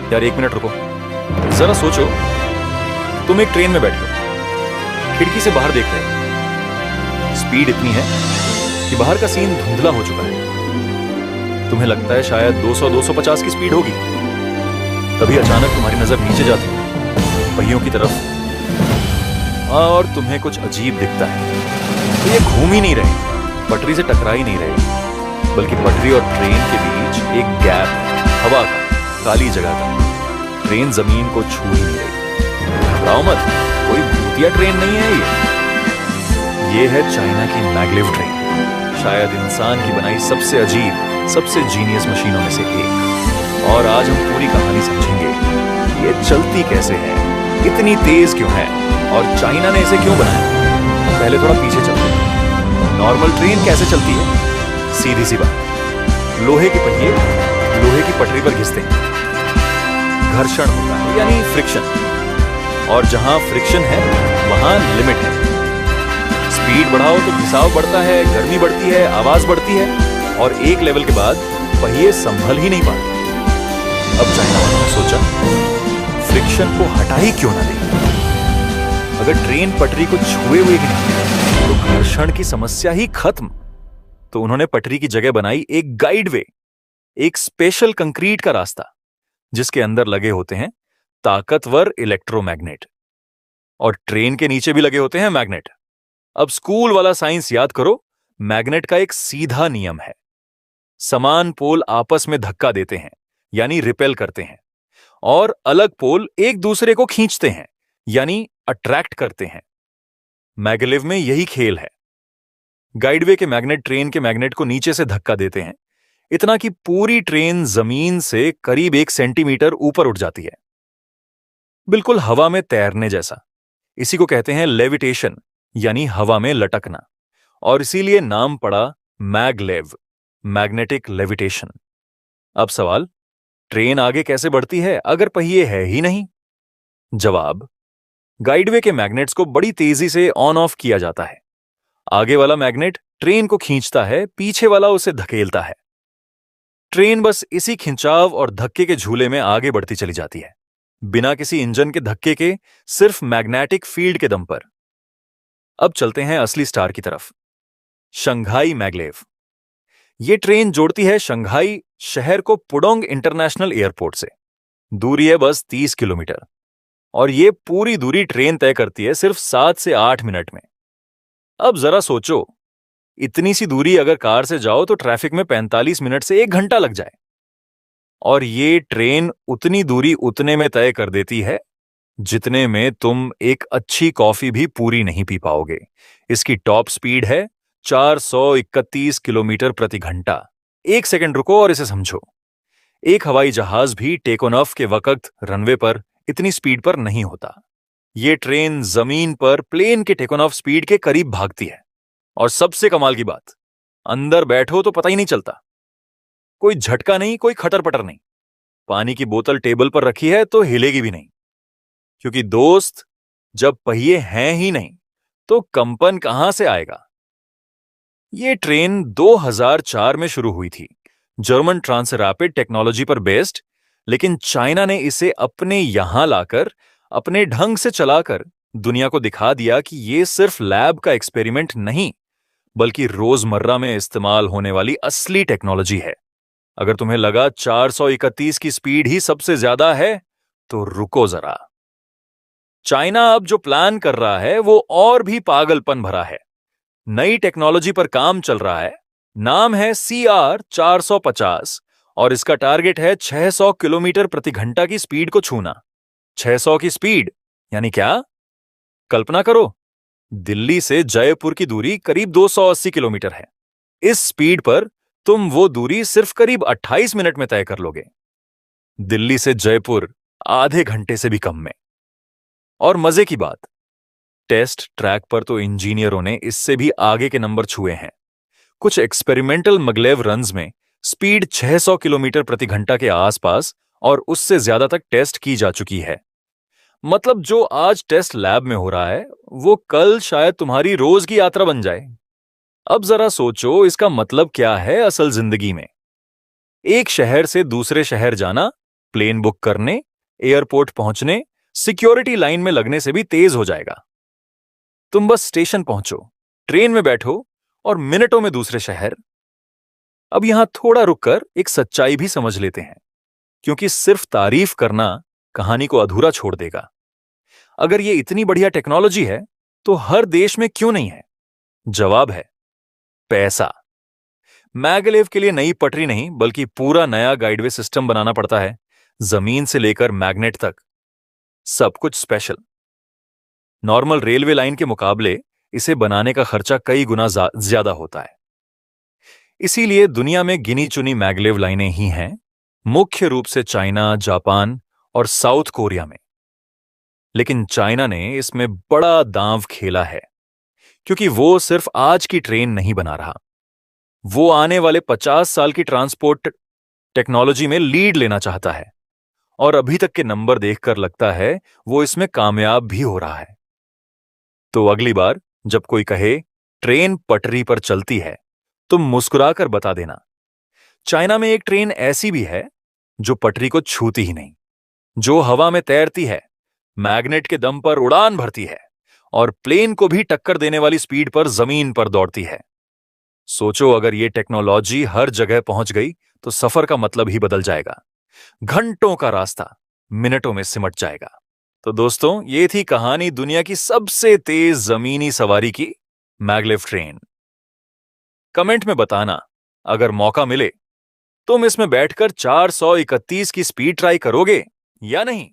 यार 1 मिनट रुको, जरा सोचो। तुम एक ट्रेन में बैठे हो, खिड़की से बाहर देख रहे हो। स्पीड इतनी है कि बाहर का सीन धुंधला हो चुका है। तुम्हें लगता है शायद 200-250 की स्पीड होगी। तभी अचानक तुम्हारी नजर नीचे जाती है, पहियों की तरफ, और तुम्हें कुछ अजीब दिखता है। तो ये घूम ही नहीं रहे, पटरी से टकरा ही नहीं रहे, बल्कि पटरी और ट्रेन के बीच एक गैप है, हवा का, काली जगह का। ट्रेन जमीन को छू ही नहीं रही। घबराओ मत, कोई भूतिया ट्रेन नहीं है ये है चाइना की मैगलेव ट्रेन, शायद इंसान की बनाई सबसे अजीब, सबसे जीनियस मशीनों में से एक। और आज हम पूरी कहानी समझेंगे, ये चलती कैसे है, इतनी तेज क्यों है, और चाइना ने इसे क्यों बनाया। पहले थोड़ा पीछे चलते हैं। नॉर्मल ट्रेन कैसे चलती है? सीधी सी बात, लोहे के पहिए लोहे की पटरी पर घिसते हैं, घर्षण होता है यानी फ्रिक्शन, और जहां फ्रिक्शन है वहां लिमिट है। स्पीड बढ़ाओ तो घिसाव बढ़ता है, गर्मी बढ़ती है, आवाज बढ़ती है, और एक लेवल के बाद पहिए संभल ही नहीं पाते। अब चाइना वालों ने सोचा, फ्रिक्शन को हटा ही क्यों ना दे। अगर ट्रेन पटरी को छुए हुए ही नहीं तो घर्षण की समस्या ही खत्म। तो उन्होंने पटरी की जगह बनाई एक गाइड वे, एक स्पेशल कंक्रीट का रास्ता, जिसके अंदर लगे होते हैं ताकतवर इलेक्ट्रोमैग्नेट, और ट्रेन के नीचे भी लगे होते हैं मैग्नेट। अब स्कूल वाला साइंस याद करो। मैग्नेट का एक सीधा नियम है, समान पोल आपस में धक्का देते हैं यानी रिपेल करते हैं, और अलग पोल एक दूसरे को खींचते हैं यानी अट्रैक्ट करते हैं। मैगलेव में यही खेल है। गाइडवे के मैग्नेट ट्रेन के मैग्नेट को नीचे से धक्का देते हैं, इतना कि पूरी ट्रेन जमीन से करीब 1 सेंटीमीटर ऊपर उठ जाती है, बिल्कुल हवा में तैरने जैसा। इसी को कहते हैं लेविटेशन यानी हवा में लटकना, और इसीलिए नाम पड़ा मैगलेव, मैग्नेटिक लेविटेशन। अब सवाल, ट्रेन आगे कैसे बढ़ती है अगर पहिए है ही नहीं? जवाब, गाइडवे के मैग्नेट्स को बड़ी तेजी से ऑन ऑफ किया जाता है। आगे वाला मैग्नेट ट्रेन को खींचता है, पीछे वाला उसे धकेलता है। ट्रेन बस इसी खिंचाव और धक्के के झूले में आगे बढ़ती चली जाती है, बिना किसी इंजन के धक्के के, सिर्फ मैग्नेटिक फील्ड के दम पर। अब चलते हैं असली स्टार की तरफ, शंघाई मैगलेव। यह ट्रेन जोड़ती है शंघाई शहर को पुडोंग इंटरनेशनल एयरपोर्ट से। दूरी है बस 30 किलोमीटर, और यह पूरी दूरी ट्रेन तय करती है सिर्फ 7 से 8 मिनट में। अब जरा सोचो, इतनी सी दूरी अगर कार से जाओ तो ट्रैफिक में 45 मिनट से 1 घंटा लग जाए, और ये ट्रेन उतनी दूरी उतने में तय कर देती है जितने में तुम एक अच्छी कॉफी भी पूरी नहीं पी पाओगे। इसकी टॉप स्पीड है 431 किलोमीटर प्रति घंटा। 1 सेकंड रुको और इसे समझो। एक हवाई जहाज भी टेक ऑन ऑफ के वक्त रनवे पर इतनी स्पीड पर नहीं होता। ये ट्रेन जमीन पर प्लेन के टेक ऑन ऑफ स्पीड के करीब भागती है, और सबसे कमाल की बात, अंदर बैठो तो पता ही नहीं चलता। कोई झटका नहीं, कोई खटर पटर नहीं। पानी की बोतल टेबल पर रखी है तो हिलेगी भी नहीं, क्योंकि दोस्त, जब पहिए हैं ही नहीं तो कंपन कहां से आएगा। यह ट्रेन 2004 में शुरू हुई थी, जर्मन ट्रांसरैपिड टेक्नोलॉजी पर बेस्ड, लेकिन चाइना ने इसे अपने यहां लाकर, अपने ढंग से चलाकर दुनिया को दिखा दिया कि यह सिर्फ लैब का एक्सपेरिमेंट नहीं, बल्कि रोजमर्रा में इस्तेमाल होने वाली असली टेक्नोलॉजी है। अगर तुम्हें लगा 431 की स्पीड ही सबसे ज्यादा है, तो रुको जरा। चाइना अब जो प्लान कर रहा है वो और भी पागलपन भरा है। नई टेक्नोलॉजी पर काम चल रहा है, नाम है CR450, और इसका टारगेट है 600 किलोमीटर प्रति घंटा की स्पीड को छूना। 600 की स्पीड यानी क्या? कल्पना करो, दिल्ली से जयपुर की दूरी करीब 280 किलोमीटर है। इस स्पीड पर तुम वो दूरी सिर्फ करीब 28 मिनट में तय कर लोगे। दिल्ली से जयपुर आधे घंटे से भी कम में। और मजे की बात, टेस्ट ट्रैक पर तो इंजीनियरों ने इससे भी आगे के नंबर छुए हैं। कुछ एक्सपेरिमेंटल मैगलेव रन्स में स्पीड 600 किलोमीटर प्रति घंटा के आसपास और उससे ज्यादा तक टेस्ट की जा चुकी है। मतलब जो आज टेस्ट लैब में हो रहा है वो कल शायद तुम्हारी रोज की यात्रा बन जाए। अब जरा सोचो, इसका मतलब क्या है असल जिंदगी में। एक शहर से दूसरे शहर जाना प्लेन बुक करने, एयरपोर्ट पहुंचने, सिक्योरिटी लाइन में लगने से भी तेज हो जाएगा। तुम बस स्टेशन पहुंचो, ट्रेन में बैठो और मिनटों में दूसरे शहर। अब यहां थोड़ा रुककर एक सच्चाई भी समझ लेते हैं, क्योंकि सिर्फ तारीफ करना कहानी को अधूरा छोड़ देगा। अगर ये इतनी बढ़िया टेक्नोलॉजी है तो हर देश में क्यों नहीं है? जवाब है पैसा। मैगलेव के लिए नई पटरी नहीं, बल्कि पूरा नया गाइडवे सिस्टम बनाना पड़ता है, जमीन से लेकर मैग्नेट तक, सब कुछ स्पेशल। नॉर्मल रेलवे लाइन के मुकाबले इसे बनाने का खर्चा कई गुना ज्यादा होता है। इसीलिए दुनिया में गिनी चुनी मैगलेव लाइनें ही हैं, मुख्य रूप से चाइना, जापान और साउथ कोरिया में। लेकिन चाइना ने इसमें बड़ा दांव खेला है, क्योंकि वो सिर्फ आज की ट्रेन नहीं बना रहा, वो आने वाले 50 साल की ट्रांसपोर्ट टेक्नोलॉजी में लीड लेना चाहता है। और अभी तक के नंबर देखकर लगता है वो इसमें कामयाब भी हो रहा है। तो अगली बार जब कोई कहे ट्रेन पटरी पर चलती है, तुम मुस्कुराकर बता देना, चाइना में एक ट्रेन ऐसी भी है जो पटरी को छूती ही नहीं, जो हवा में तैरती है, मैग्नेट के दम पर उड़ान भरती है और प्लेन को भी टक्कर देने वाली स्पीड पर जमीन पर दौड़ती है। सोचो, अगर ये टेक्नोलॉजी हर जगह पहुंच गई तो सफर का मतलब ही बदल जाएगा। घंटों का रास्ता मिनटों में सिमट जाएगा। तो दोस्तों, ये थी कहानी दुनिया की सबसे तेज जमीनी सवारी की, मैगलेव ट्रेन। कमेंट में बताना, अगर मौका मिले तुम इसमें बैठकर 431 की स्पीड ट्राई करोगे या नहीं।